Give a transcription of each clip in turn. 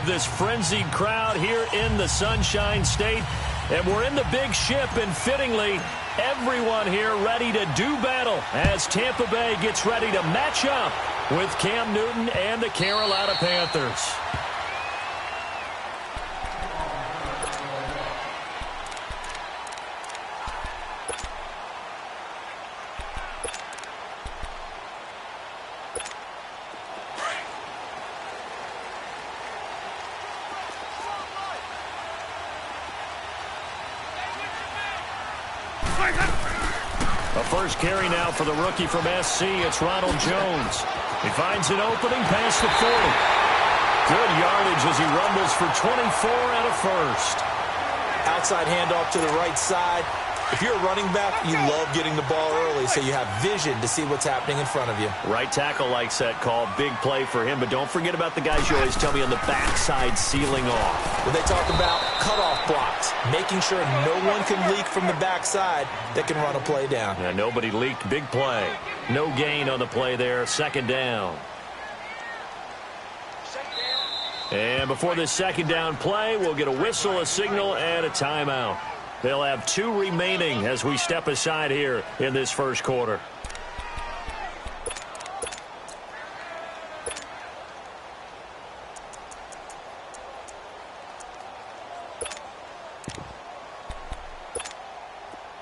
of this frenzied crowd here in the Sunshine State. And we're in the big ship, and fittingly, everyone here ready to do battle as Tampa Bay gets ready to match up with Cam Newton and the Carolina Panthers. A first carry now for the rookie from SC. It's Ronald Jones. He finds an opening past the 40. Good yardage as he rumbles for 24 and a first. Outside handoff to the right side. If you're a running back, you love getting the ball early so you have vision to see what's happening in front of you. Right tackle likes that call. Big play for him, but don't forget about the guys you always tell me on the backside sealing off. When they talk about cutoff blocks, making sure no one can leak from the backside that can run a play down. Yeah, nobody leaked. Big play. No gain on the play there. Second down. And before this second down play, we'll get a whistle, a signal, and a timeout. They'll have 2 remaining as we step aside here in this first quarter.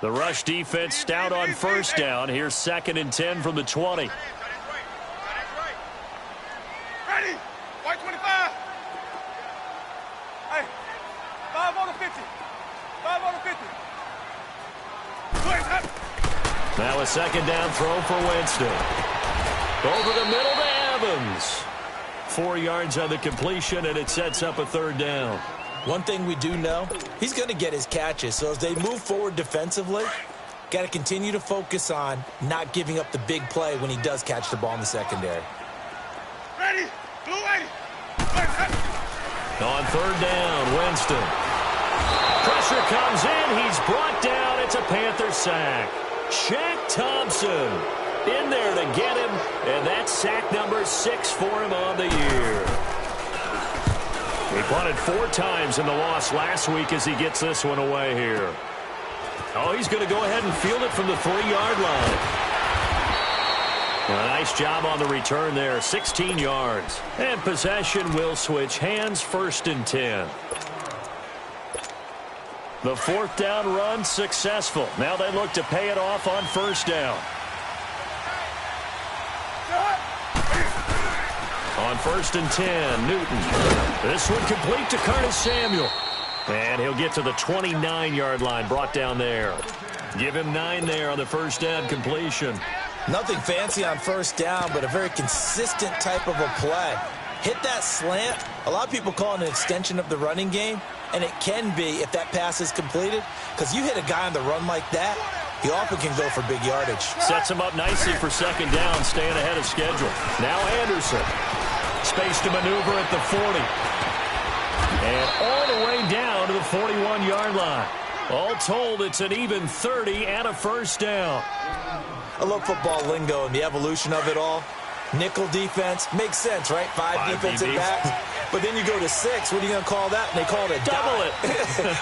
The rush defense stout on first down. Here's 2nd and 10 from the 20. Ready? White 25. Hey, 5 on the 50. 5 on the 50. Now a second down throw for Winston. Over the middle to Evans. 4 yards on the completion, and it sets up a third down. One thing we do know, he's going to get his catches. So as they move forward defensively, got to continue to focus on not giving up the big play when he does catch the ball in the secondary. Ready? Blue 80. On third down, Winston. Pressure comes in. He's brought down. It's a Panther sack. Shaq Thompson in there to get him, and that's sack number 6 for him on the year. He punted 4 times in the loss last week as he gets this one away here. Oh, he's going to go ahead and field it from the 3-yard line. A nice job on the return there, 16 yards. And possession will switch hands, 1st and 10. The 4th down run successful. Now they look to pay it off on 1st down. On 1st and 10, Newton. This one complete to Curtis Samuel. And he'll get to the 29-yard line, brought down there. Give him 9 there on the 1st down completion. Nothing fancy on 1st down, but a very consistent type of a play. Hit that slant. A lot of people call it an extension of the running game, and it can be if that pass is completed, because you hit a guy on the run like that, he often can go for big yardage. Sets him up nicely for 2nd down, staying ahead of schedule. Now Anderson. Space to maneuver at the 40. And all the way down to the 41-yard line. All told, it's an even 30 and a 1st down. I love football lingo and the evolution of it all. Nickel defense makes sense, right? 5 defensive backs. But then you go to 6. What are you going to call that? And they call it a double dime.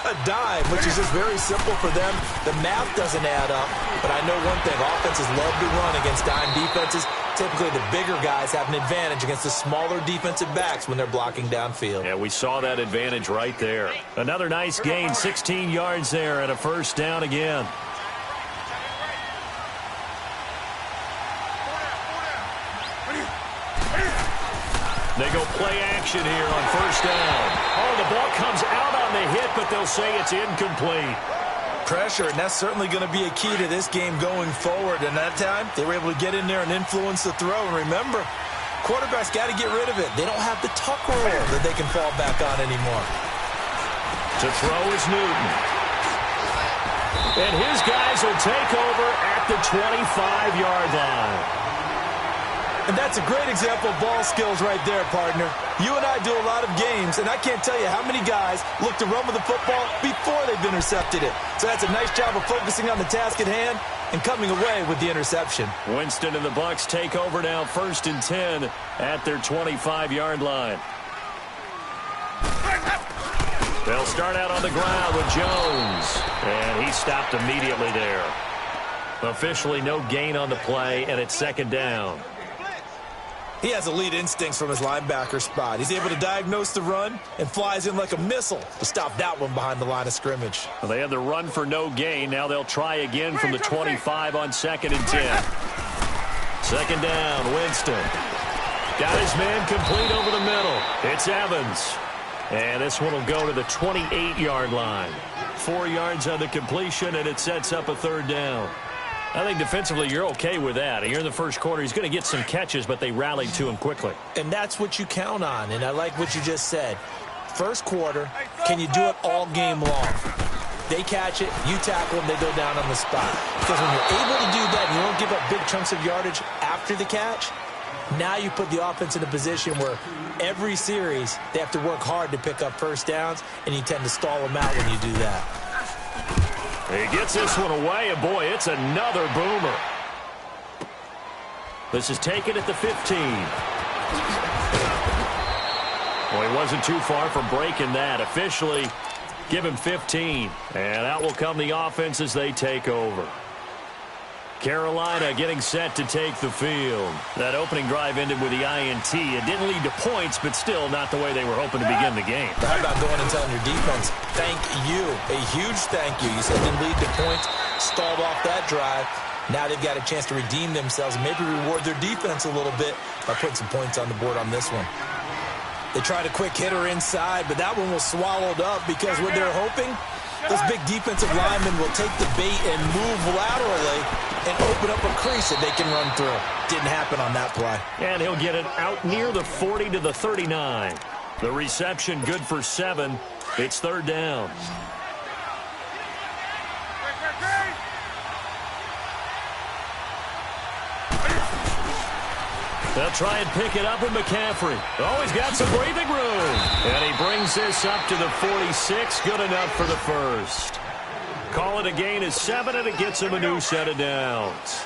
A dime, which is just very simple for them. The math doesn't add up. But I know one thing. Offenses love to run against dime defenses. Typically, the bigger guys have an advantage against the smaller defensive backs when they're blocking downfield. Yeah, we saw that advantage right there. Another nice gain, 16 yards there, and a 1st down again. They go play action here on 1st down. Oh, the ball comes out on the hit, but they'll say it's incomplete. Pressure, and that's certainly going to be a key to this game going forward. And that time, they were able to get in there and influence the throw. And remember, quarterbacks got to get rid of it. They don't have the tuck roll that they can fall back on anymore. To throw is Newton. And his guys will take over at the 25-yard line. And that's a great example of ball skills right there, partner. You and I do a lot of games, and I can't tell you how many guys look to run with the football before they've intercepted it. So that's a nice job of focusing on the task at hand and coming away with the interception. Winston and the Bucs take over now, 1st and 10 at their 25-yard line. They'll start out on the ground with Jones. And he stopped immediately there. Officially no gain on the play, and it's second down. He has elite instincts from his linebacker spot. He's able to diagnose the run and flies in like a missile to stop that one behind the line of scrimmage. Well, they had the run for no gain. Now they'll try again from the 25 on 2nd and 10. Second down, Winston. Got his man complete over the middle. It's Evans. And this one will go to the 28-yard line. 4 yards on the completion, and it sets up a third down. I think defensively you're okay with that. Here in the first quarter, he's going to get some catches, but they rallied to him quickly. And that's what you count on, and I like what you just said. First quarter, can you do it all game long? They catch it, you tackle them, they go down on the spot. Because when you're able to do that and you don't give up big chunks of yardage after the catch, now you put the offense in a position where every series they have to work hard to pick up first downs, and you tend to stall them out when you do that. He gets this one away, and boy, it's another boomer. This is taken at the 15. Well, he wasn't too far from breaking that. Officially, give him 15. And out will come the offense as they take over. Carolina getting set to take the field. That opening drive ended with the INT. It didn't lead to points, but still not the way they were hoping to begin the game. How about going and telling your defense, thank you, a huge thank you. You said it didn't lead to points, stalled off that drive. Now they've got a chance to redeem themselves and maybe reward their defense a little bit by putting some points on the board on this one. They tried a quick hitter inside, but that one was swallowed up because what they're hoping, those big defensive linemen will take the bait and move laterally and open up a crease that they can run through. Didn't happen on that play. And he'll get it out near the 40 to the 39. The reception good for 7. It's third down. They'll try and pick it up with McCaffrey. Oh, he's got some breathing room. And he brings this up to the 46. Good enough for the first. Call it a gain of 7, and it gets him a new set of downs.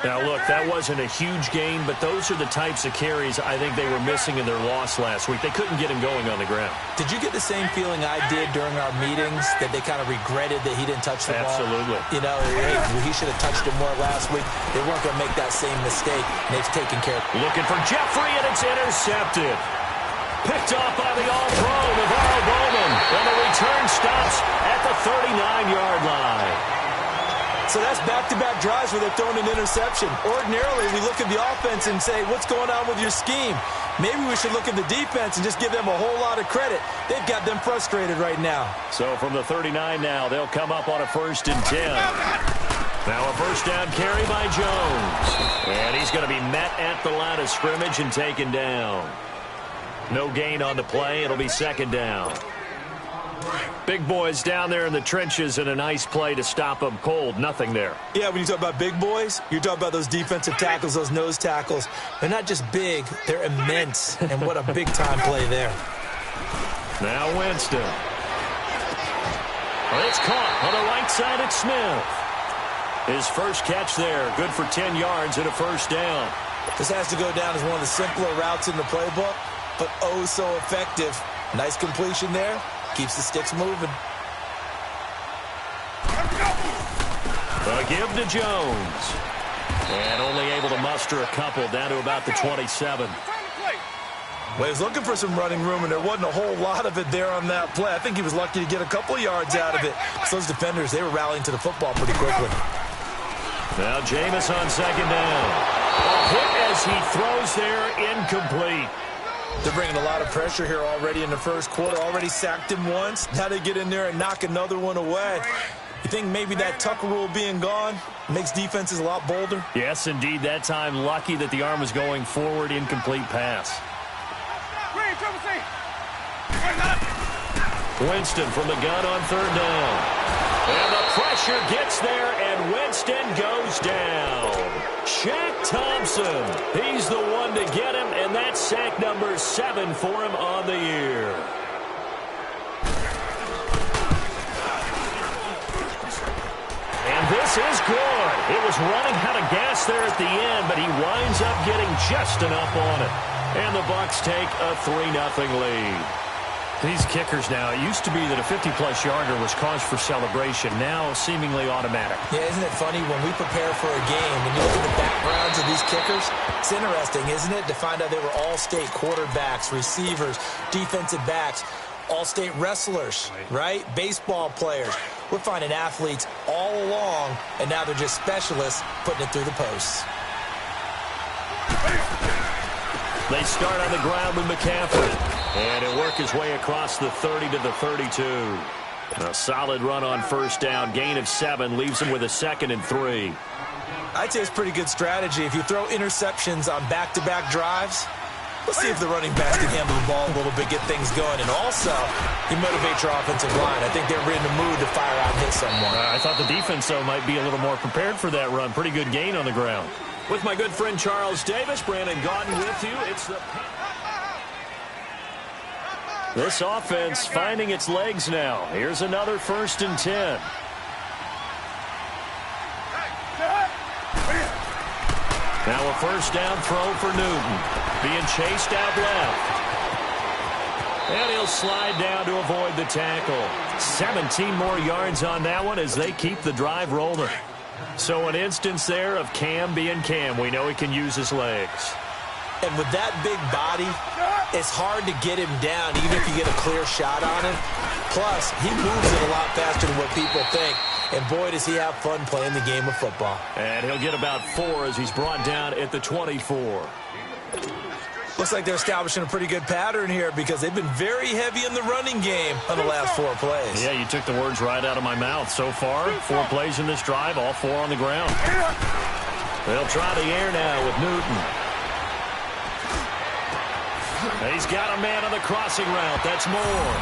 Now, look, that wasn't a huge gain, but those are the types of carries I think they were missing in their loss last week. They couldn't get him going on the ground. Did you get the same feeling I did during our meetings, that they kind of regretted that he didn't touch the ball? Absolutely. You know, hey, he should have touched it more last week. They weren't going to make that same mistake, and they've taken care of it. Looking for Jeffrey, and it's intercepted. Picked off by the All-Pro, Navarro Bowman. And the return stops at the 39-yard line. So that's back-to-back drives where they're throwing an interception. Ordinarily, we look at the offense and say, what's going on with your scheme? Maybe we should look at the defense and just give them a whole lot of credit. They've got them frustrated right now. So from the 39 now, they'll come up on a 1st and 10. Now a first down carry by Jones. And he's going to be met at the line of scrimmage and taken down. No gain on the play. It'll be second down. Big boys down there in the trenches, and a nice play to stop them cold. Nothing there. Yeah, when you talk about big boys, you're talking about those defensive tackles, those nose tackles. They're not just big, they're immense. And what a big-time play there. Now Winston. Well, it's caught on the right side at Smith. His first catch there, good for 10 yards and a first down. This has to go down as one of the simpler routes in the playbook, but oh so effective. Nice completion there. Keeps the sticks moving. A give to Jones. And only able to muster a couple down to about the 27. Well, he was looking for some running room, and there wasn't a whole lot of it there on that play. I think he was lucky to get a couple yards out of it. So those defenders, they were rallying to the football pretty quickly. Now Jameis on second down. A hit as he throws there, incomplete. They're bringing a lot of pressure here already in the first quarter. Already sacked him once. Now they get in there and knock another one away. You think maybe that Tucker rule being gone makes defenses a lot bolder? Yes, indeed. That time lucky that the arm was going forward. Incomplete pass. Winston from the gun on third down. And the pressure gets there, and Winston goes down. Shaq Thompson, he's the one to get him, and that's sack number 7 for him on the year. And this is good. It was running out of gas there at the end, but he winds up getting just enough on it. And the Bucs take a 3-0 lead. These kickers now, it used to be that a 50-plus yarder was cause for celebration, now seemingly automatic. Yeah, isn't it funny when we prepare for a game, when you look at the backgrounds of these kickers, it's interesting, isn't it, to find out they were all-state quarterbacks, receivers, defensive backs, all-state wrestlers, right? Baseball players. We're finding athletes all along, and now they're just specialists putting it through the posts. They start on the ground with McCaffrey. And he'll work his way across the 30 to the 32. A solid run on first down. Gain of 7 leaves him with a 2nd and 3. I'd say it's pretty good strategy. If you throw interceptions on back-to-back drives, let's see if the running backs can handle the ball a little bit, get things going. And also, you motivate your offensive line. I think they're in the mood to fire out and hit someone. I thought the defense, though, might be a little more prepared for that run. Pretty good gain on the ground. With my good friend Charles Davis, Brandon Gaudin with you. It's the... This offense finding its legs now. Here's another 1st and 10. Now a first down throw for Newton. Being chased out left. And he'll slide down to avoid the tackle. 17 more yards on that one as they keep the drive rolling. So an instance there of Cam being Cam. We know he can use his legs. And with that big body, it's hard to get him down, even if you get a clear shot on him. Plus, he moves it a lot faster than what people think. And boy, does he have fun playing the game of football. And he'll get about 4 as he's brought down at the 24. Looks like they're establishing a pretty good pattern here because they've been very heavy in the running game on the last 4 plays. Yeah, you took the words right out of my mouth. So far, 4 plays in this drive, all 4 on the ground. They'll try the air now with Newton. He's got a man on the crossing route. That's Moore.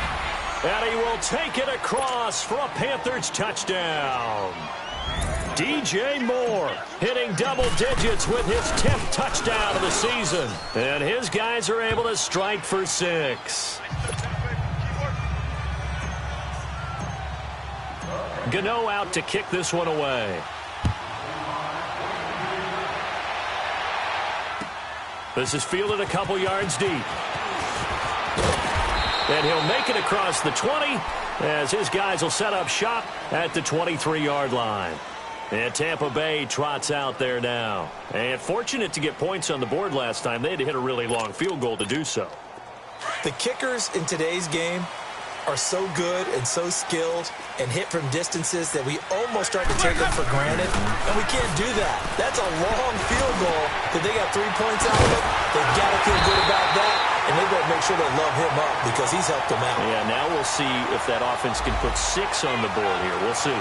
And he will take it across for a Panthers touchdown. DJ Moore hitting double digits with his 10th touchdown of the season. And his guys are able to strike for 6. Gano out to kick this one away. This is fielded a couple yards deep. And he'll make it across the 20 as his guys will set up shop at the 23-yard line. And Tampa Bay trots out there now. And fortunate to get points on the board last time. They had to hit a really long field goal to do so. The kickers in today's game are so good and so skilled and hit from distances that we almost start to take them for granted. And we can't do that. That's a long field goal that they got 3 points out of it. They've got to feel good about that. And they've got to make sure they love him up because he's helped them out. Yeah, now we'll see if that offense can put 6 on the board here. We'll see.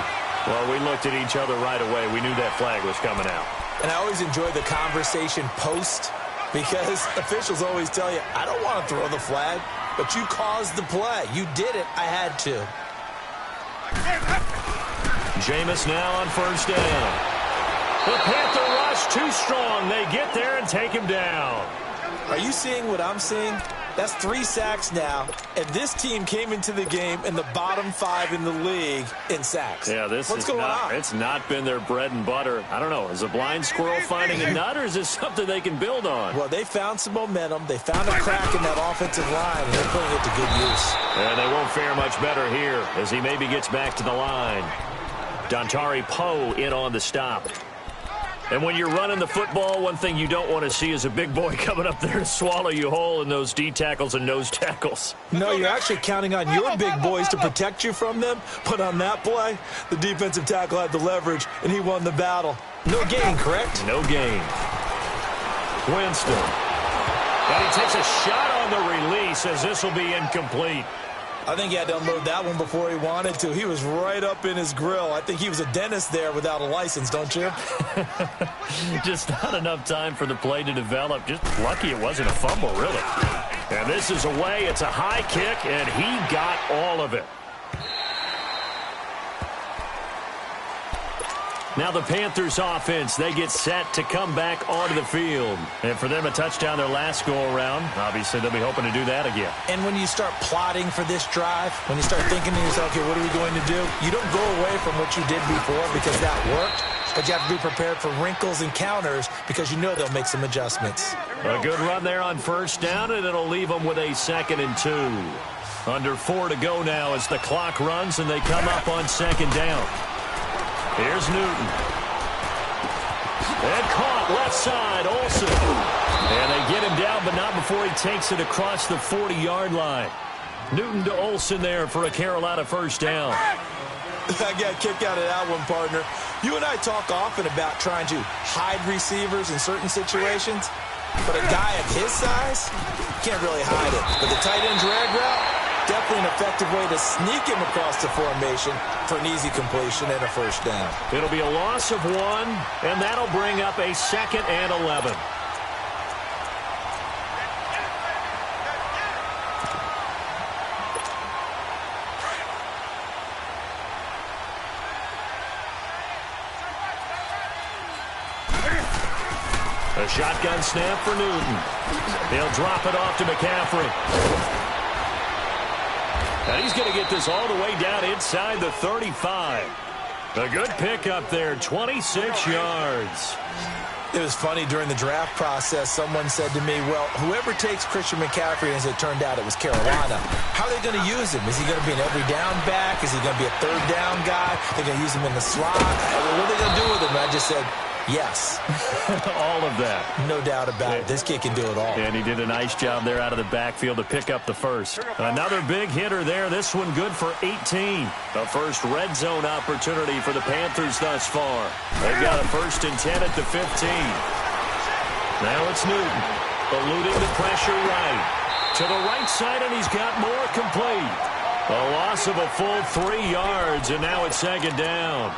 Well, we looked at each other right away. We knew that flag was coming out. And I always enjoy the conversation post because officials always tell you, I don't want to throw the flag, but you caused the play. You did it. I had to. Jameis now on first down. The Panther rush too strong. They get there and take him down. Are you seeing what I'm seeing? That's 3 sacks now, and this team came into the game in the bottom 5 in the league in sacks. Yeah, What's going on? It's not been their bread and butter. I don't know. Is a blind squirrel finding a nut, or is this something they can build on? Well, they found some momentum. They found a crack in that offensive line, and they're putting it to good use. And they won't fare much better here as he maybe gets back to the line. Dontari Poe in on the stop. And when you're running the football, one thing you don't want to see is a big boy coming up there to swallow you whole in those D tackles and nose tackles. No, you're actually counting on your big boys to protect you from them. But on that play, the defensive tackle had the leverage, and he won the battle. No gain, correct? No gain. Winston. And he takes a shot on the release as this will be incomplete. I think he had to unload that one before he wanted to. He was right up in his grill. I think he was a dentist there without a license, don't you? Just not enough time for the play to develop. Just lucky it wasn't a fumble, really. And this is away. It's a high kick, and he got all of it. Now the Panthers offense, they get set to come back onto the field. And for them, a touchdown their last go-around. Obviously, they'll be hoping to do that again. And when you start plotting for this drive, when you start thinking to yourself, okay, what are we going to do? You don't go away from what you did before because that worked. But you have to be prepared for wrinkles and counters because you know they'll make some adjustments. A good run there on first down, and it'll leave them with a 2nd and 2. Under 4 to go now as the clock runs and they come up on second down. Here's Newton. And caught left side, Olsen. And they get him down, but not before he takes it across the 40-yard line. Newton to Olsen there for a Carolina first down. I got a kick out of that one, partner. You and I talk often about trying to hide receivers in certain situations, but a guy of his size can't really hide it. But the tight end drag route, definitely an effective way to sneak him across the formation for an easy completion and a first down. It'll be a loss of 1, and that'll bring up a 2nd and 11. A shotgun snap for Newton. He'll drop it off to McCaffrey. And he's going to get this all the way down inside the 35. A good pickup there, 26 yards. It was funny during the draft process. Someone said to me, well, whoever takes Christian McCaffrey, as it turned out it was Carolina, how are they going to use him? Is he going to be an every down back? Is he going to be a third down guy? They're going to use him in the slot? What are they going to do with him? And I just said, yes. All of that. No doubt about it. This kid can do it all. And he did a nice job there out of the backfield to pick up the first. Another big hitter there. This one good for 18. The first red zone opportunity for the Panthers thus far. They've got a 1st and 10 at the 15. Now it's Newton, eluding the pressure right. To the right side, and he's got more complete. A loss of a full 3 yards, and now it's 2nd down.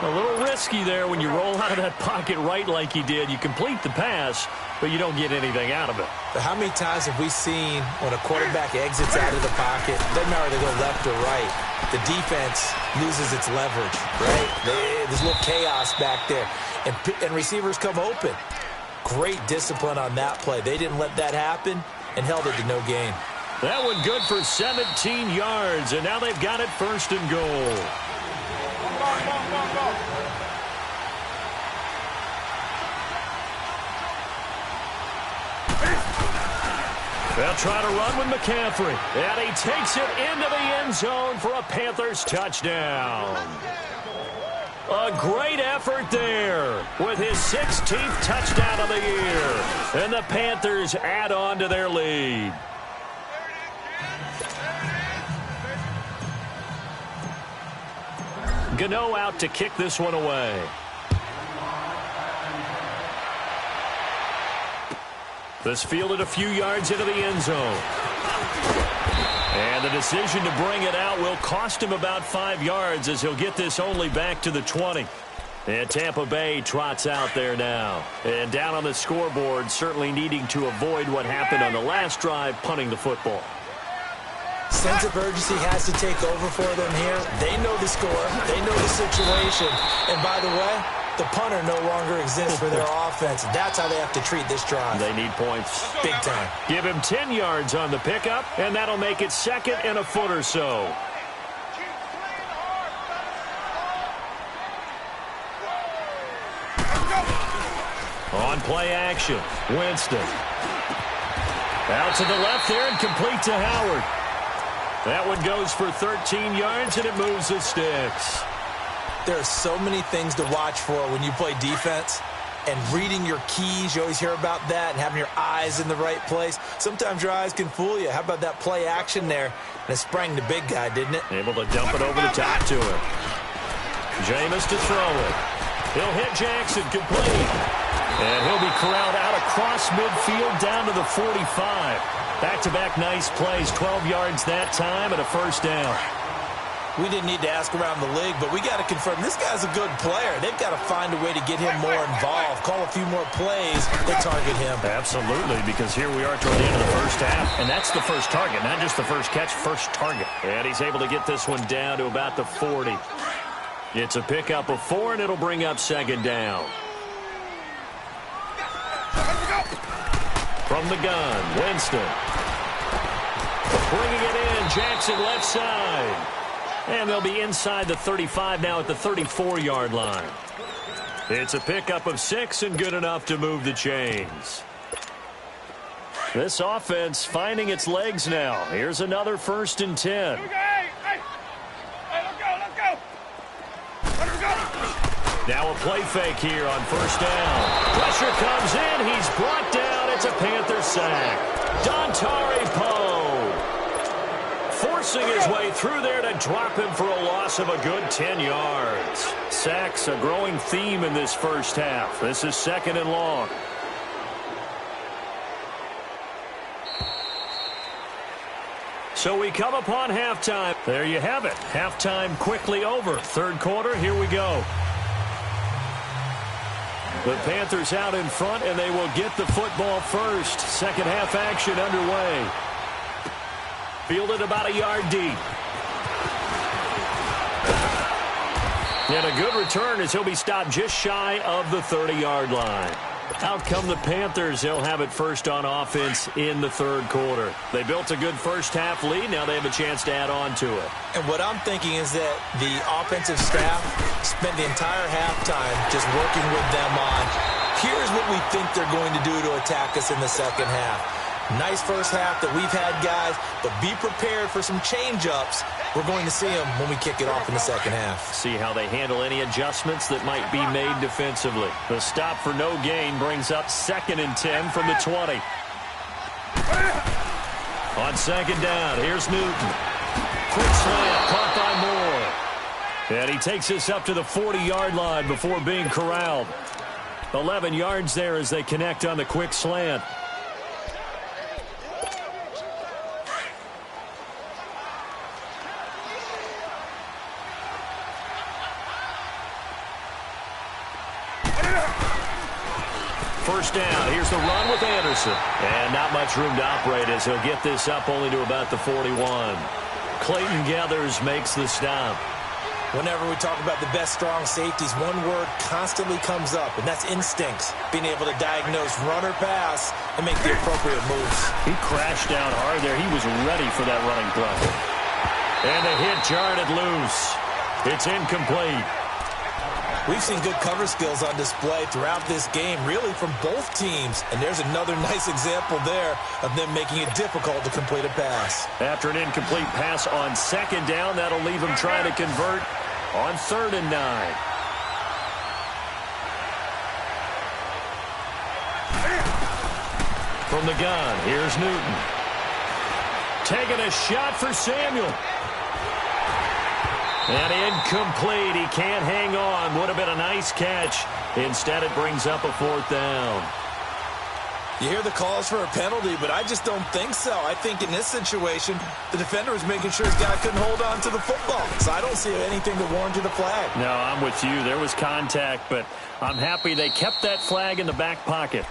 A little risky there when you roll out of that pocket right like he did. You complete the pass, but you don't get anything out of it. But how many times have we seen when a quarterback exits out of the pocket, doesn't matter whether they go left or right, the defense loses its leverage, right? There's a little chaos back there, and receivers come open. Great discipline on that play. They didn't let that happen and held it to no gain. That one good for 17 yards, and now they've got it 1st and goal. They'll try to run with McCaffrey. And he takes it into the end zone for a Panthers touchdown. A great effort there with his 16th touchdown of the year. And the Panthers add on to their lead. Gano out to kick this one away. This fielded a few yards into the end zone. And the decision to bring it out will cost him about 5 yards as he'll get this only back to the 20. And Tampa Bay trots out there now. And down on the scoreboard, certainly needing to avoid what happened on the last drive, punting the football. Sense of urgency has to take over for them here. They know the score. They know the situation. And by the way, the punter no longer exists for their offense. That's how they have to treat this drive. They need points. Big time. Give him 10 yards on the pickup, and that'll make it 2nd and a foot or so. On play action, Winston. Out to the left there and complete to Howard. That one goes for 13 yards, and it moves the sticks. There are so many things to watch for when you play defense. And reading your keys, you always hear about that, and having your eyes in the right place. Sometimes your eyes can fool you. How about that play action there? And it sprang the big guy, didn't it? Able to dump it over the top to him. Jameis to throw it. He'll hit Jackson complete. And he'll be corralled out across midfield down to the 45. Back-to-back nice plays, 12 yards that time and a first down. We didn't need to ask around the league, but we got to confirm this guy's a good player. They've got to find a way to get him more involved, call a few more plays that target him. Absolutely, because here we are toward the end of the first half, and that's the first target, not just the first catch, first target. And he's able to get this one down to about the 40. It's a pickup of 4, and it'll bring up 2nd down. From the gun, Winston. Bringing it in, Jackson left side. And they'll be inside the 35 now at the 34-yard line. It's a pickup of 6 and good enough to move the chains. This offense finding its legs now. Here's another 1st and 10. Hey, let's go. Let's go. Now a play fake here on 1st down. Pressure comes in. He's brought down. It's a Panther sack. Dontari Poe forcing his way through there to drop him for a loss of a good 10 yards. Sacks a growing theme in this first half. This is 2nd and long. So we come upon halftime. There you have it. Halftime quickly over. 3rd quarter, here we go. The Panthers out in front, and they will get the football first. 2nd half action underway. Fielded about a yard deep. And a good return as he'll be stopped just shy of the 30-yard line. Out come the Panthers. They'll have it first on offense in the 3rd quarter. They built a good first half lead. Now they have a chance to add on to it. And what I'm thinking is that the offensive staff spent the entire halftime just working with them on, here's what we think they're going to do to attack us in the 2nd half. Nice first half that we've had, guys, but be prepared for some change-ups. We're going to see them when we kick it off in the 2nd half. See how they handle any adjustments that might be made defensively. The stop for no gain brings up 2nd and 10 from the 20. On 2nd down, here's Newton. Quick slant, caught by Moore. And he takes this up to the 40-yard line before being corralled. 11 yards there as they connect on the quick slant. First down. Here's the run with Anderson. And not much room to operate as he'll get this up only to about the 41. Clayton Gathers makes the stop. Whenever we talk about the best strong safeties, one word constantly comes up, and that's instincts. Being able to diagnose run or pass and make the appropriate moves. He crashed down hard there. He was ready for that running play. And the hit jarred it loose. It's incomplete. We've seen good cover skills on display throughout this game, really from both teams. And there's another nice example there of them making it difficult to complete a pass. After an incomplete pass on 2nd down, that'll leave them trying to convert on 3rd and 9. From the gun, here's Newton. Taking a shot for Samuel. And incomplete. He can't hang on. Would have been a nice catch. Instead, it brings up a 4th down. You hear the calls for a penalty, but I just don't think so. I think in this situation, the defender was making sure his guy couldn't hold on to the football. So I don't see anything that warranted a flag. No, I'm with you. There was contact, but I'm happy they kept that flag in the back pocket.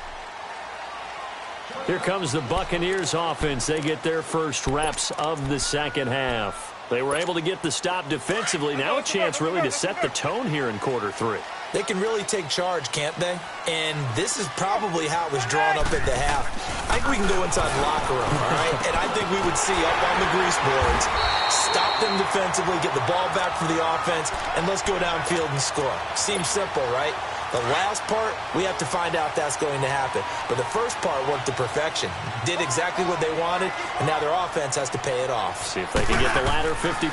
Here comes the Buccaneers offense. They get their first reps of the 2nd half. They were able to get the stop defensively. Now a chance really to set the tone here in quarter 3. They can really take charge, can't they? And this is probably how it was drawn up at the half. I think we can go inside the locker room, all right? And I think we would see up on the grease boards, stop them defensively, get the ball back for the offense, and let's go downfield and score. Seems simple, right? The last part, we have to find out that's going to happen. But the first part worked to perfection. Did exactly what they wanted, and now their offense has to pay it off. See if they can get the latter 50%.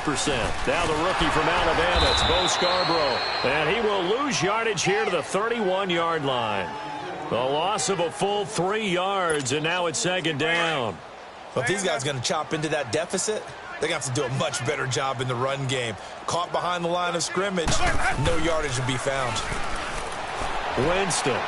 Now the rookie from Alabama, it's Bo Scarborough. And he will lose yardage here to the 31-yard line. The loss of a full 3 yards, and now it's 2nd down. Well, if these guys are going to chop into that deficit, they're going to have to do a much better job in the run game. Caught behind the line of scrimmage, no yardage will be found. Winston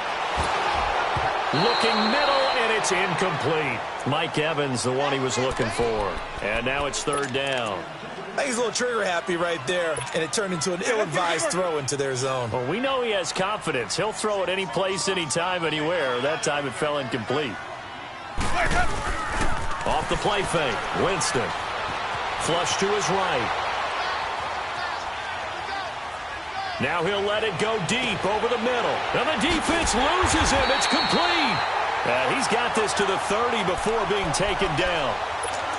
looking middle, and it's incomplete. Mike Evans, the one he was looking for. And now it's 3rd down. I think he's a little trigger happy right there, and it turned into an ill-advised throw into their zone. Well, we know he has confidence. He'll throw it any place, anytime, anywhere. That time it fell incomplete. Off the play fake, Winston. Flush to his right. Now he'll let it go deep over the middle. And the defense loses him. It's complete. He's got this to the 30 before being taken down.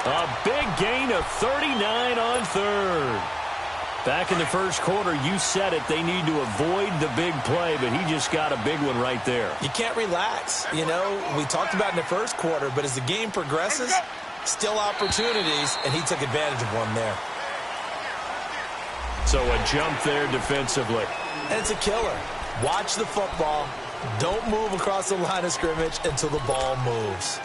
A big gain of 39 on 3rd. Back in the first quarter, you said it, they need to avoid the big play, but he just got a big one right there. You can't relax. You know, we talked about in the first quarter, but as the game progresses, still opportunities, and he took advantage of one there. So a jump there defensively. And it's a killer. Watch the football. Don't move across the line of scrimmage until the ball moves.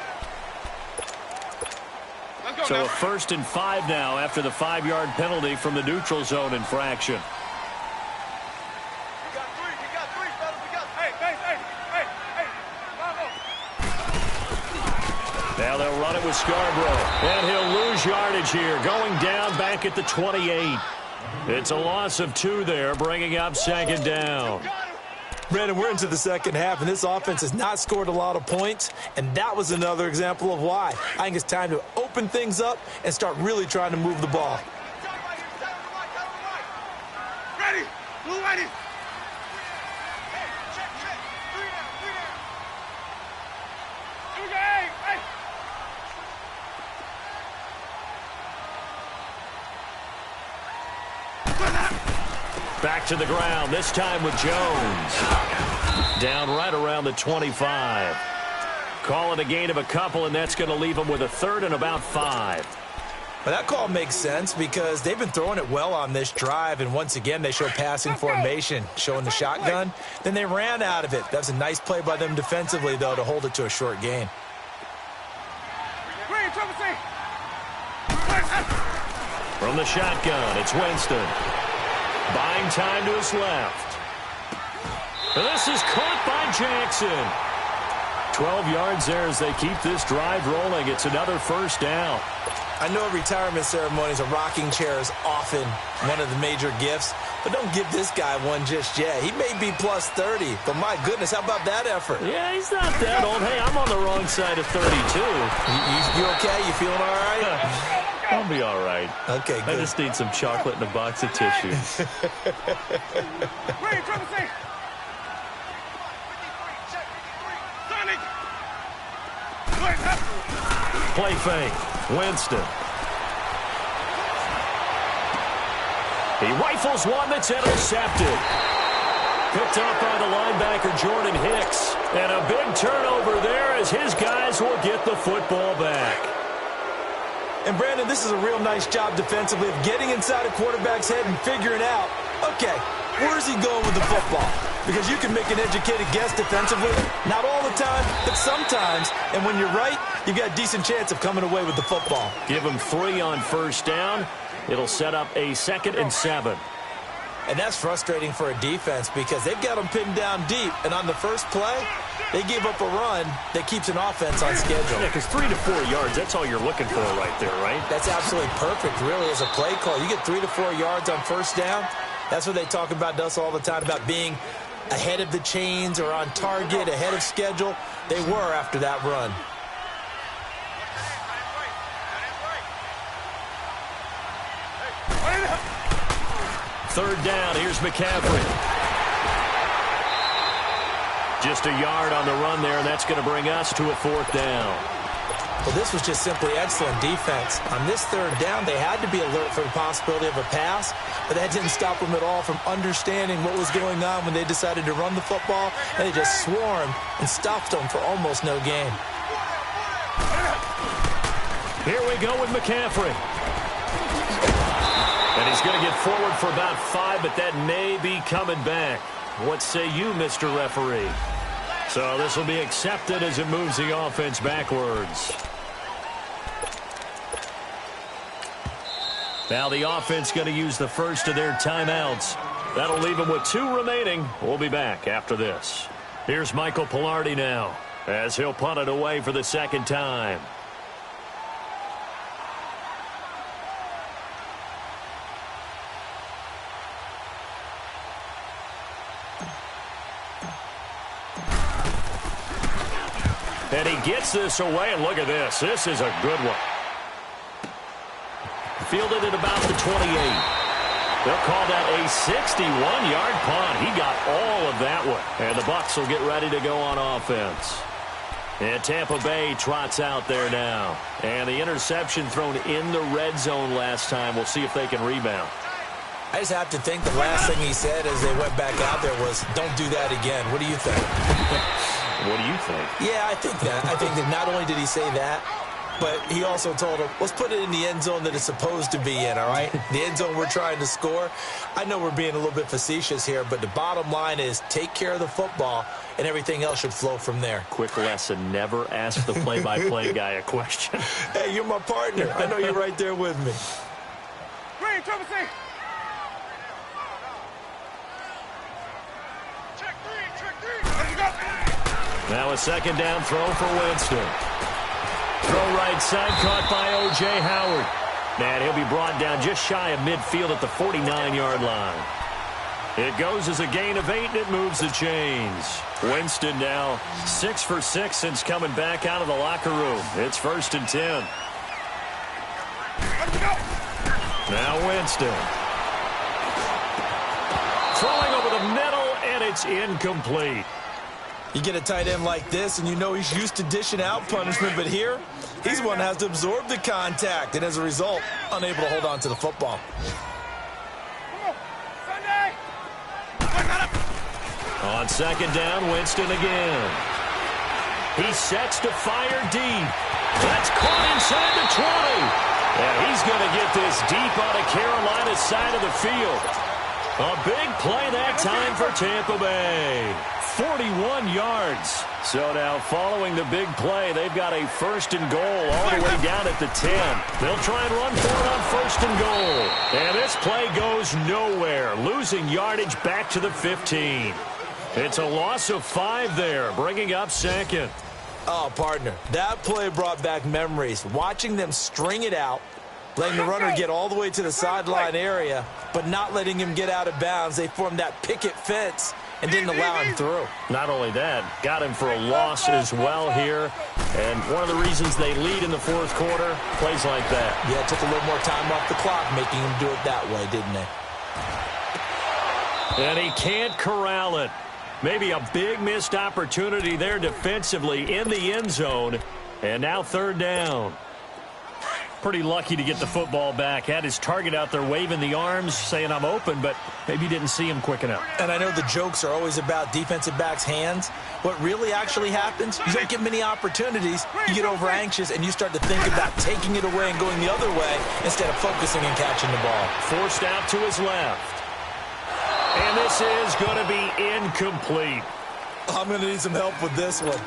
So a 1st and 5 now after the 5-yard penalty from the neutral zone infraction. Now they'll run it with Scarborough. And he'll lose yardage here. Going down back at the 28. It's a loss of 2 there, bringing up 2nd down. Brandon, we're into the second half, and this offense has not scored a lot of points, and that was another example of why. I think it's time to open things up and start really trying to move the ball. Ready. Blue ready. Back to the ground, this time with Jones. Down right around the 25. Call it a gain of a couple, and that's going to leave them with a 3rd and about 5. Well, that call makes sense because they've been throwing it well on this drive, and once again they show passing formation, showing the shotgun. Then they ran out of it. That's a nice play by them defensively, though, to hold it to a short gain. From the shotgun, it's Winston. Buying time to his left. And this is caught by Jackson. 12 yards there as they keep this drive rolling. It's another 1st down. I know retirement ceremonies, a rocking chair is often one of the major gifts, but don't give this guy one just yet. He may be plus 30, but my goodness, how about that effort? Yeah, he's not that old. Hey, I'm on the wrong side of 32. You okay? You feeling all right? I'll be all right. Okay, good. I just need some chocolate and a box of tissues. Play fake. Winston. He rifles one that's intercepted. Picked up by the linebacker, Jordan Hicks. And a big turnover there as his guys will get the football back. And, Brandon, this is a real nice job defensively of getting inside a quarterback's head and figuring out, okay, where's he going with the football? Because you can make an educated guess defensively. Not all the time, but sometimes. And when you're right, you've got a decent chance of coming away with the football. Give him 3 on 1st down. It'll set up a 2nd and 7. And that's frustrating for a defense because they've got them pinned down deep. And on the first play, they gave up a run that keeps an offense on schedule. Yeah, because 3 to 4 yards, that's all you're looking for right there, right? That's absolutely perfect, really, as a play call. You get 3 to 4 yards on 1st down. That's what they talk about to us all the time, about being ahead of the chains or on target, ahead of schedule. They were after that run. Third down, here's McCaffrey. Just a yard on the run there, and that's going to bring us to a 4th down. Well, this was just simply excellent defense. On this 3rd down, they had to be alert for the possibility of a pass, but that didn't stop them at all from understanding what was going on when they decided to run the football, and they just swarmed and stopped them for almost no gain. Here we go with McCaffrey. And he's going to get forward for about 5, but that may be coming back. What say you, Mr. Referee? So this will be accepted as it moves the offense backwards. Now the offense going to use the first of their timeouts. That'll leave them with 2 remaining. We'll be back after this. Here's Michael Pilardi now as he'll punt it away for the 2nd time. And he gets this away, and look at this. This is a good one. Fielded at about the 28. They'll call that a 61-yard punt. He got all of that one. And the Bucs will get ready to go on offense. And Tampa Bay trots out there now. And the interception thrown in the red zone last time. We'll see if they can rebound. I just have to think the last thing he said as they went back out there was, don't do that again. What do you think? What do you think? Yeah, I think that. I think that not only did he say that, but he also told him, let's put it in the end zone that it's supposed to be in, all right? The end zone we're trying to score. I know we're being a little bit facetious here, but the bottom line is take care of the football, and everything else should flow from there. Quick lesson, never ask the play-by-play guy a question. Hey, you're my partner. I know you're right there with me. Green, triple C. Check three. Let's go. Now a second down throw for Winston. Throw right side, caught by O.J. Howard. And he'll be brought down just shy of midfield at the 49-yard line. It goes as a gain of 8, and it moves the chains. Winston now 6 for 6 since coming back out of the locker room. It's 1st and 10. Let's go. Now Winston. Throwing over the middle, and it's incomplete. You get a tight end like this, and you know he's used to dishing out punishment, but here, he's the one that has to absorb the contact, and as a result, unable to hold on to the football. Sunday. On second down, Winston again. He sets to fire deep. That's caught inside the 20. And he's going to get this deep out of Carolina's side of the field. A big play that time for Tampa Bay. 41 yards. So now following the big play, they've got a 1st and goal all the way down at the 10. They'll try and run for it on 1st and goal. And this play goes nowhere, losing yardage back to the 15. It's a loss of 5 there, bringing up 2nd. Oh, partner, that play brought back memories. Watching them string it out, letting the runner get all the way to the sideline area, but not letting him get out of bounds. They formed that picket fence and didn't allow him through. Not only that, got him for a loss as well here. And one of the reasons they lead in the 4th quarter, plays like that. Yeah, it took a little more time off the clock, making him do it that way, didn't they? And he can't corral it. Maybe a big missed opportunity there defensively in the end zone. And now 3rd down. Pretty lucky to get the football back. Had his target out there waving the arms, saying I'm open, but maybe didn't see him quick enough. And I know the jokes are always about defensive backs' hands. What really actually happens, you don't get many opportunities, you get over anxious, and you start to think about taking it away and going the other way instead of focusing and catching the ball. Forced out to his left. And this is going to be incomplete. I'm going to need some help with this one.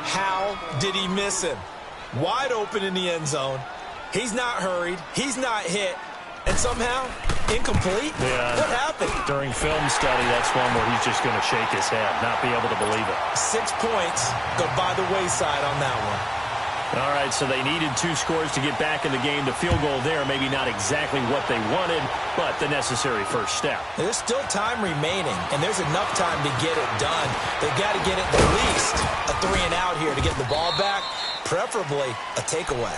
How did he miss him? Wide open in the end zone. He's not hurried. He's not hit. And somehow, incomplete? Yeah. What happened? During film study, that's one where he's just going to shake his head, not be able to believe it. 6 points go by the wayside on that one. All right, so they needed 2 scores to get back in the game. The field goal there, maybe not exactly what they wanted, but the necessary first step. There's still time remaining, and there's enough time to get it done. They've got to get it at least a 3-and-out here to get the ball back, preferably a takeaway.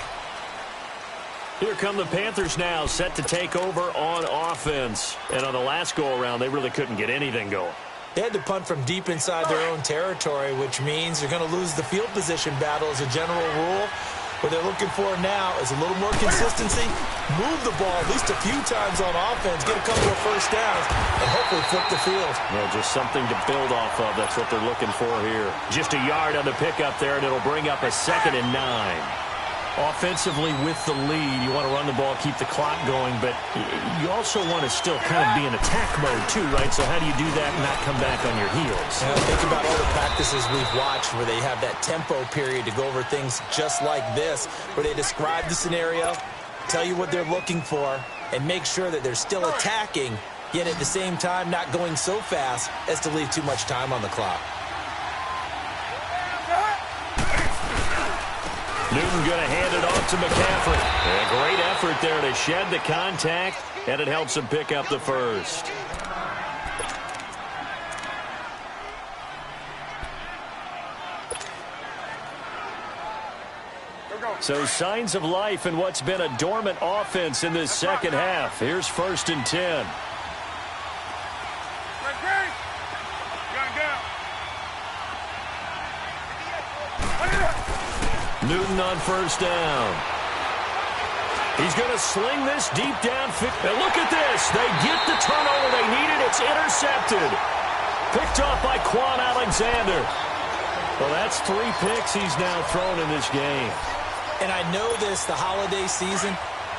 Here come the Panthers now, set to take over on offense. And on the last go-around, they really couldn't get anything going. They had to punt from deep inside their own territory, which means they're going to lose the field position battle as a general rule. What they're looking for now is a little more consistency, move the ball at least a few times on offense, get a couple of first downs, and hopefully flip the field. Well, just something to build off of. That's what they're looking for here. Just a yard on the pickup there, and it'll bring up a 2nd and 9. Offensively with the lead, you want to run the ball, keep the clock going, but you also want to still kind of be in attack mode too, right? So how do you do that and not come back on your heels? Now, think about all the practices we've watched where they have that tempo period to go over things just like this, where they describe the scenario, tell you what they're looking for, and make sure that they're still attacking, yet at the same time not going so fast as to leave too much time on the clock. Newton going to hand it off to McCaffrey. A great effort there to shed the contact, and it helps him pick up the first. So signs of life in what's been a dormant offense in this second half. Here's 1st and 10. Newton on 1st down. He's going to sling this deep down. And look at this. They get the turnover they needed. It's intercepted. Picked off by Quan Alexander. Well, that's 3 picks he's now thrown in this game. And I know this, the holiday season,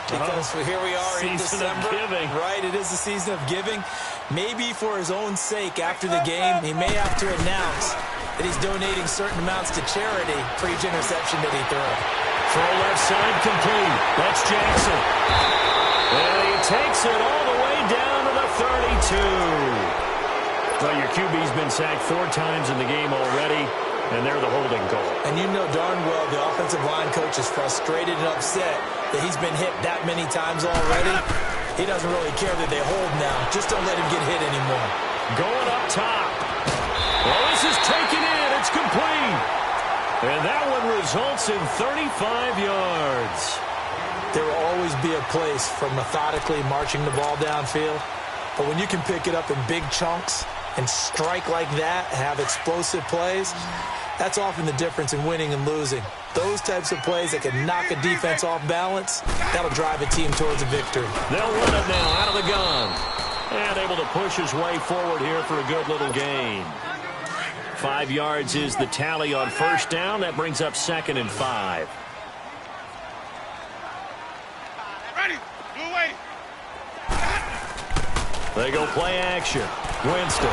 because here we are in December. Season of giving. Right, it is the season of giving. Maybe for his own sake, after the game, he may have to announce that he's donating certain amounts to charity for each interception that he threw. Throw left side complete. That's Jackson. And he takes it all the way down to the 32. Well, your QB's been sacked 4 times in the game already, and they're the holding goal. And you know darn well the offensive line coach is frustrated and upset that he's been hit that many times already. He doesn't really care that they hold now. Just don't let him get hit anymore. Going up top. Well, this is taken in. It's complete. And that one results in 35 yards. There will always be a place for methodically marching the ball downfield. But when you can pick it up in big chunks and strike like that, have explosive plays, that's often the difference in winning and losing. Those types of plays that can knock a defense off balance, that'll drive a team towards a victory. They'll run it now out of the gun. And able to push his way forward here for a good little gain. 5 yards is the tally on first down. That brings up 2nd and 5. Ready. Blue way. They go play action. Winston.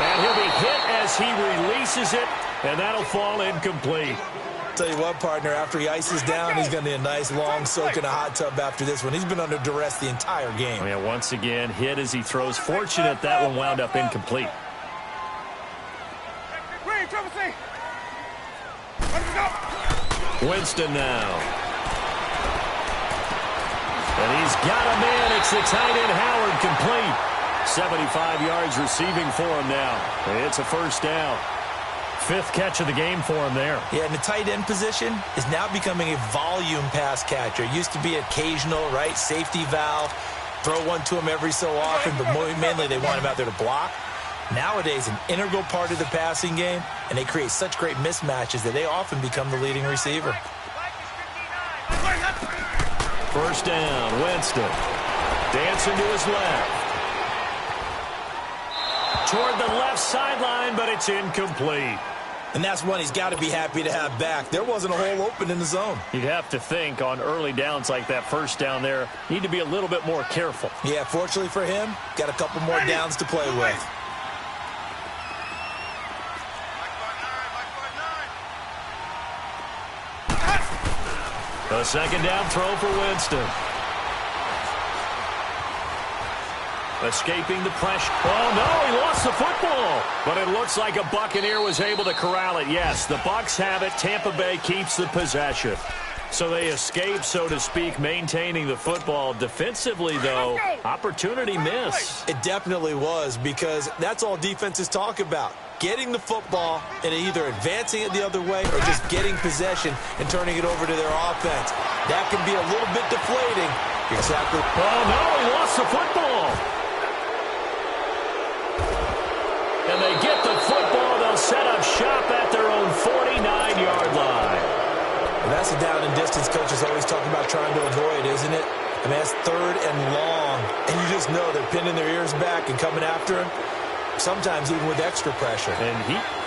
And he'll be hit as he releases it, and that'll fall incomplete. Tell you what, partner, after he ices down, he's going to need a nice long soak in a hot tub after this one. He's been under duress the entire game. Yeah, once again, hit as he throws. Fortunate that one wound up incomplete. Green, triple C. Let's go. Winston now. And he's got a man. It's the tight end, Howard, complete. 75 yards receiving for him now. It's a first down. 5th catch of the game for him there. Yeah, and the tight end position is now becoming a volume pass catcher. It used to be occasional, right? Safety valve. Throw one to him every so often, but mainly they want him out there to block. Nowadays, an integral part of the passing game, and they create such great mismatches that they often become the leading receiver. First down, Winston. Dancing to his left. Toward the left sideline, but it's incomplete. And that's one he's got to be happy to have back. There wasn't a hole open in the zone. You'd have to think on early downs like that first down there, need to be a little bit more careful. Yeah, fortunately for him, got a couple more downs to play with. A second down throw for Winston. Escaping the pressure. Oh, no, he lost the football. But it looks like a Buccaneer was able to corral it. Yes, the Bucs have it. Tampa Bay keeps the possession. So they escape, so to speak, maintaining the football. Defensively, though, opportunity miss. It definitely was, because that's all defenses talk about. Getting the football and either advancing it the other way or just getting possession and turning it over to their offense. That can be a little bit deflating. Exactly. Oh, no, he lost the football. And they get the football. They'll set up shop at their own 49-yard line. And that's a down and distance coaches always talking about trying to avoid, isn't it? I mean, that's 3rd and long. And you just know they're pinning their ears back and coming after him. Sometimes even with extra pressure. And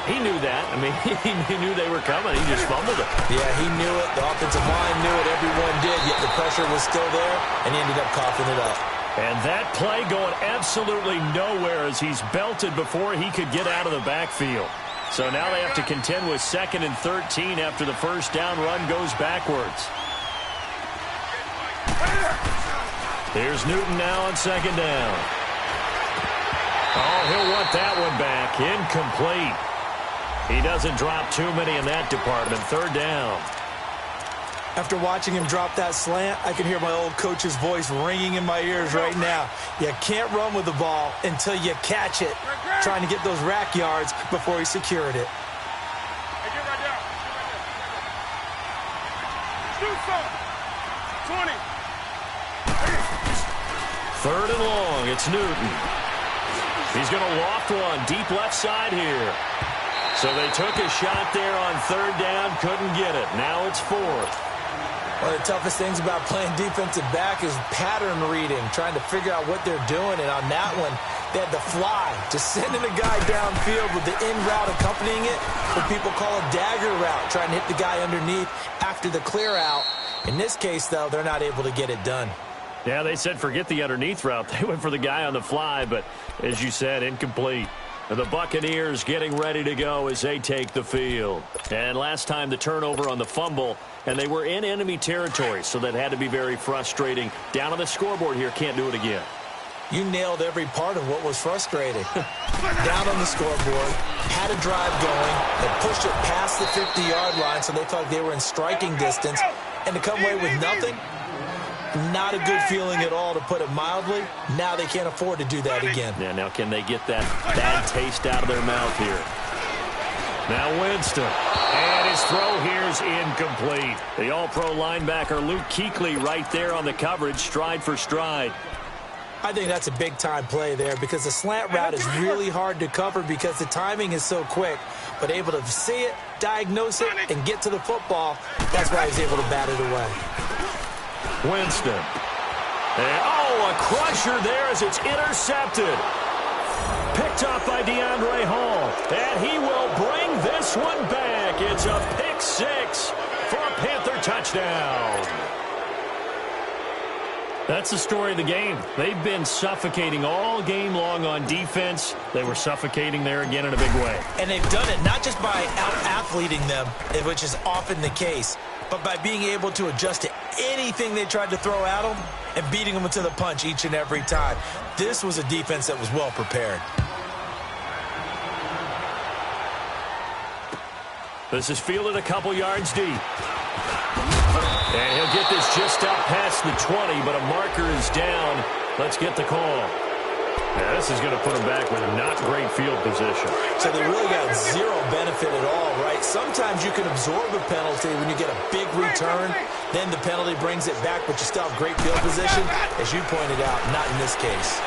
he knew that. I mean, he knew they were coming. He just fumbled it. Yeah, he knew it. The offensive line knew it. Everyone did. Yet the pressure was still there, and he ended up coughing it up. And that play going absolutely nowhere as he's belted before he could get out of the backfield. So now they have to contend with 2nd and 13 after the first down run goes backwards. Here's Newton now on 2nd down. Oh, he'll want that one back. Incomplete. He doesn't drop too many in that department. 3rd down. After watching him drop that slant, I can hear my old coach's voice ringing in my ears right now. You can't run with the ball until you catch it. Trying to get those rack yards before he secured it. Hey, get right there. Shoot some. 20. 3rd and long. It's Newton. He's going to loft one deep left side here. So they took a shot there on 3rd down. Couldn't get it. Now it's 4th. One of the toughest things about playing defensive back is pattern reading, trying to figure out what they're doing. And on that one, they had the fly, just sending a guy downfield with the in route accompanying it, what people call a dagger route, trying to hit the guy underneath after the clear out. In this case, though, they're not able to get it done. Yeah, they said forget the underneath route. They went for the guy on the fly, but as you said, incomplete. And the Buccaneers getting ready to go as they take the field. And last time the turnover on the fumble, and they were in enemy territory, so that had to be very frustrating. Down on the scoreboard here, can't do it again. You nailed every part of what was frustrating. Down on the scoreboard, had a drive going, had pushed it past the 50-yard line, so they thought they were in striking distance, and to come away with nothing, not a good feeling at all, to put it mildly. Now they can't afford to do that again. Yeah, now can they get that bad taste out of their mouth here? Now Winston. And his throw here's incomplete. The all-pro linebacker Luke Kuechly right there on the coverage, stride for stride. I think that's a big-time play there because the slant route is really hard to cover because the timing is so quick. But able to see it, diagnose it, and get to the football, that's why he's able to bat it away. Winston. And, a crusher there as it's intercepted. Picked up by DeAndre Hall. And he will bring this one back. It's a pick six for a Panther touchdown. That's the story of the game. They've been suffocating all game long on defense. They were suffocating there again in a big way. And they've done it not just by out-athleting them, which is often the case, but by being able to adjust to anything they tried to throw at them and beating them to the punch each and every time. This was a defense that was well prepared. This is fielded a couple yards deep. And he'll get this just up past the 20, but a marker is down. Let's get the call. Yeah, this is going to put him back with a not great field position. So they really got zero benefit at all, right? Sometimes you can absorb a penalty when you get a big return. Then the penalty brings it back, but you still have great field position. As you pointed out, not in this case.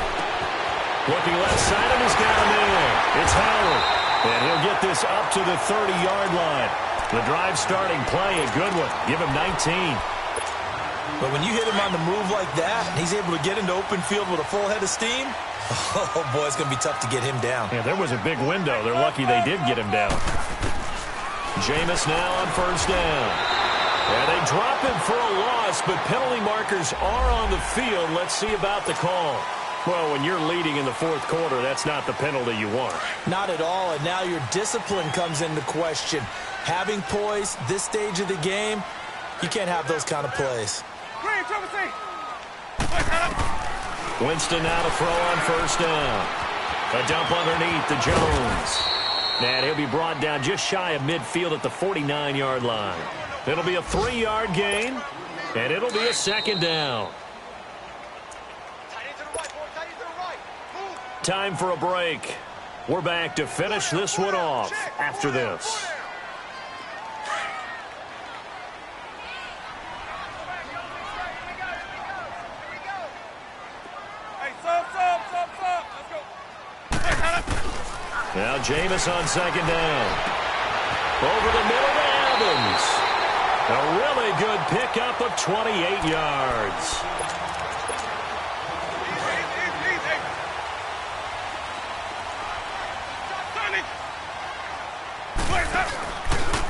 Looking left side, and he's got a man. It's Howard. And he'll get this up to the 30-yard line. The drive starting play, a good one. Give him 19. But when you hit him on the move like that, and he's able to get into open field with a full head of steam, oh, boy, it's going to be tough to get him down. Yeah, there was a big window. They're lucky they did get him down. Jameis now on first down. And they drop him for a loss, but penalty markers are on the field. Let's see about the call. Well, when you're leading in the fourth quarter, that's not the penalty you want. Not at all, and now your discipline comes into question. Having poise this stage of the game, you can't have those kind of plays. Winston now to throw on first down. A dump underneath to Jones. And he'll be brought down just shy of midfield at the 49-yard line. It'll be a 3-yard gain, and it'll be a second down. Time for a break. We're back to finish this one off after this. Now Jameis on second down. Over the middle to Evans. A really good pickup of 28 yards.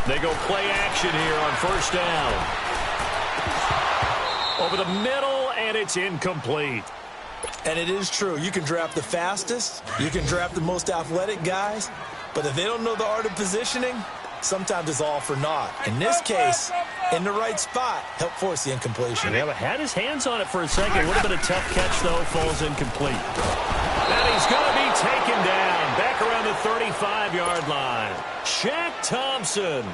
They go play action here on first down. Over the middle, and it's incomplete. And it is true. You can draft the fastest. You can draft the most athletic guys. But if they don't know the art of positioning, sometimes it's all for naught. In this case, in the right spot, helped force the incompletion. Yeah, but had his hands on it for a second. Would have been a tough catch, though. Falls incomplete. And he's going to be taken down. Back around the 35-yard line. Shaq Thompson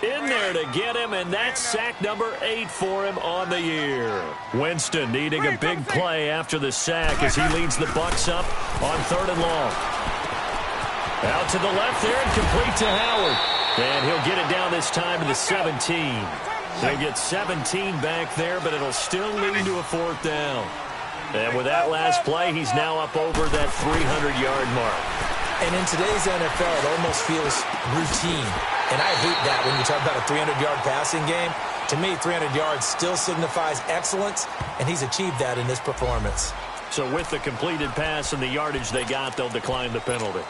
in there to get him, and that's sack number 8 for him on the year. Winston needing a big play after the sack as he leads the Bucs up on 3rd and long. Out to the left there and complete to Howard. And he'll get it down this time to the 17. He'll get 17 back there, but it'll still lead to a 4th down. And with that last play, he's now up over that 300-yard mark. And in today's NFL, it almost feels routine. And I hate that when you talk about a 300-yard passing game. To me, 300 yards still signifies excellence, and he's achieved that in this performance. So with the completed pass and the yardage they got, they'll decline the penalty.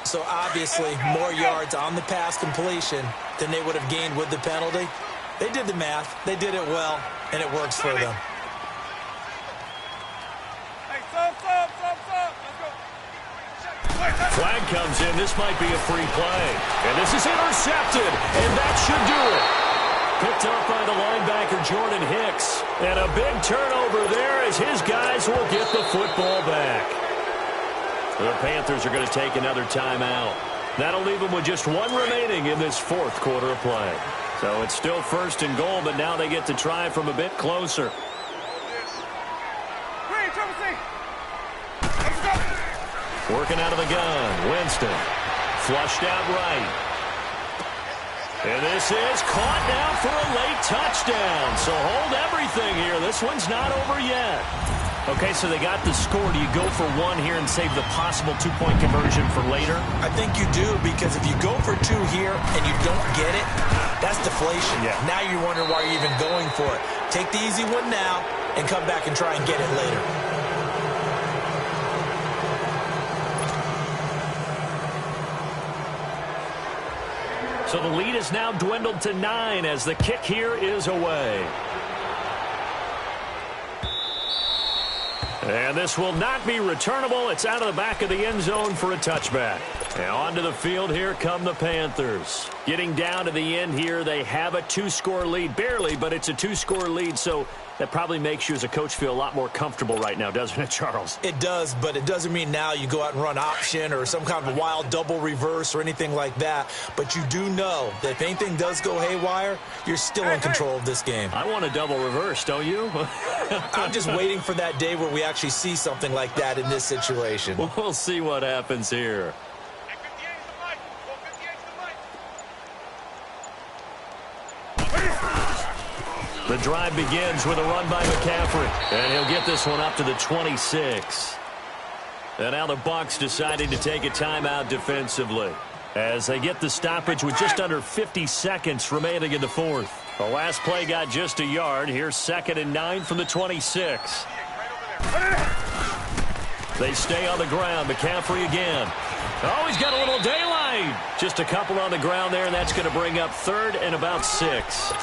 So obviously, more yards on the pass completion than they would have gained with the penalty. They did the math. They did it well, and it works for them. Hey, sub. Let's go. Flag comes in. This might be a free play. And this is intercepted, and that should do it. Picked up by the linebacker, Jordan Hicks. And a big turnover there as his guys will get the football back. The Panthers are going to take another timeout. That'll leave them with just one remaining in this fourth quarter of play. So it's still 1st and goal, but now they get to try from a bit closer. Green, triple C. Let's go. Working out of the gun, Winston. Flushed out right. And this is caught now for a late touchdown. So hold everything here. This one's not over yet. Okay, so they got the score. Do you go for one here and save the possible two-point conversion for later? I think you do, because if you go for two here and you don't get it, that's deflation. Yeah. Now you wonder why you're even going for it. Take the easy one now and come back and try and get it later. So the lead is now dwindled to 9 as the kick here is away. And this will not be returnable. It's out of the back of the end zone for a touchback. And onto the field, here come the Panthers. Getting down to the end here, they have a 2-score lead. Barely, but it's a 2-score lead, so that probably makes you as a coach feel a lot more comfortable right now, doesn't it, Charles? It does, but it doesn't mean now you go out and run option or some kind of wild double reverse or anything like that. But you do know that if anything does go haywire, you're still in control of this game. I want a double reverse, don't you? I'm just waiting for that day where we actually see something like that in this situation. We'll see what happens here. The drive begins with a run by McCaffrey, and he'll get this one up to the 26. And now the Bucs decided to take a timeout defensively as they get the stoppage with just under 50 seconds remaining in the fourth. The last play got just a yard. Here's 2nd and 9 from the 26. They stay on the ground. McCaffrey again. Oh, he's got a little daylight. Just a couple on the ground there, and that's going to bring up 3rd and about 6.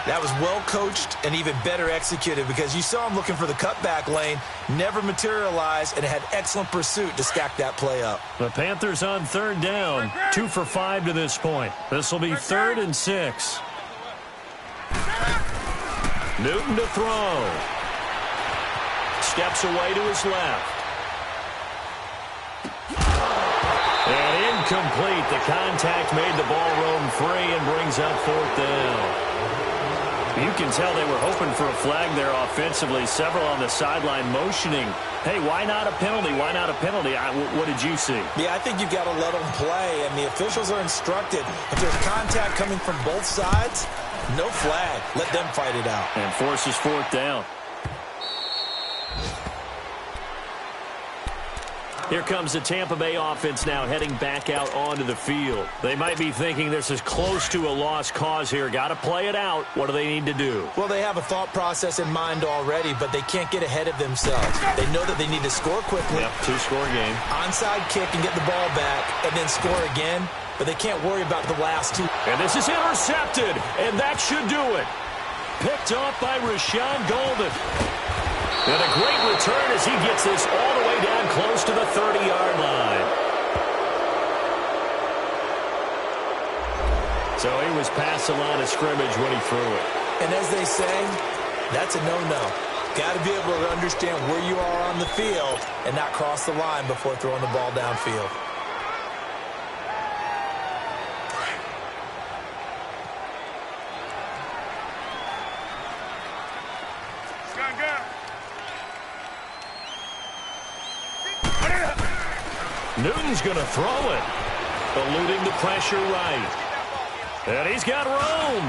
That was well coached and even better executed, because you saw him looking for the cutback lane, never materialized, and had excellent pursuit to stack that play up. The Panthers on 3rd down, 2 for 5 to this point. This will be 3rd and 6. Newton to throw. Steps away to his left. And incomplete. The contact made the ball roam free and brings up 4th down. You can tell they were hoping for a flag there offensively. Several on the sideline motioning, hey, why not a penalty? Why not a penalty? What did you see? Yeah, I think you've got to let them play, and the officials are instructed. If there's contact coming from both sides, no flag. Let them fight it out. And forces 4th down. Here comes the Tampa Bay offense now heading back out onto the field. They might be thinking this is close to a lost cause here. Got to play it out. What do they need to do? Well, they have a thought process in mind already, but they can't get ahead of themselves. They know that they need to score quickly. Yep, 2-score game. Onside kick and get the ball back and then score again, but they can't worry about the last 2. And this is intercepted, and that should do it. Picked off by Rashawn Golden. And a great return as he gets this all the way down close to the 30-yard line. So he was past the line of scrimmage when he threw it. And as they say, that's a no-no. Got to be able to understand where you are on the field and not cross the line before throwing the ball downfield. Newton's going to throw it. Eluding the pressure right. And he's got room.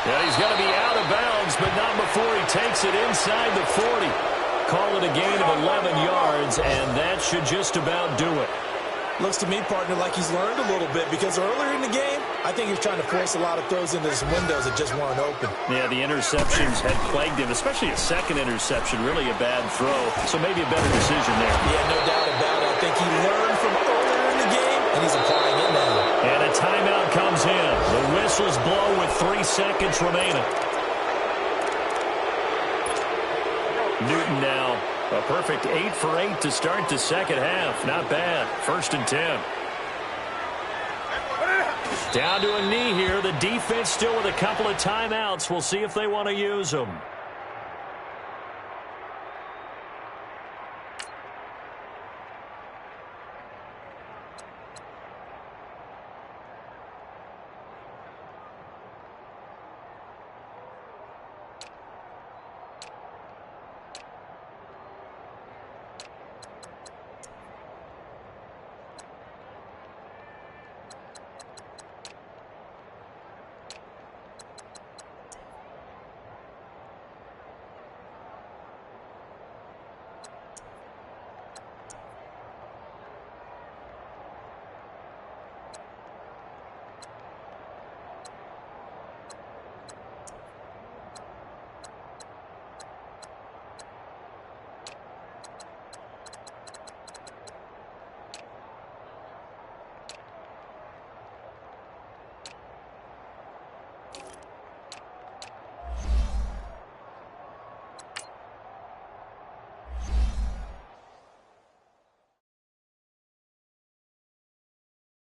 And he's going to be out of bounds, but not before he takes it inside the 40. Call it a gain of 11 yards, and that should just about do it. Looks to me, partner, like he's learned a little bit, because earlier in the game, I think he was trying to force a lot of throws into some windows that just weren't open. Yeah, the interceptions had plagued him, especially a second interception, really a bad throw. So maybe a better decision there. Yeah, no doubt about it. I think he learned from earlier in the game, and he's applying it now. And a timeout comes in. The whistles blow with 3 seconds remaining. Newton now. A perfect 8 for 8 to start the second half. Not bad. 1st and 10. Down to a knee here. The defense still with a couple of timeouts. We'll see if they want to use them.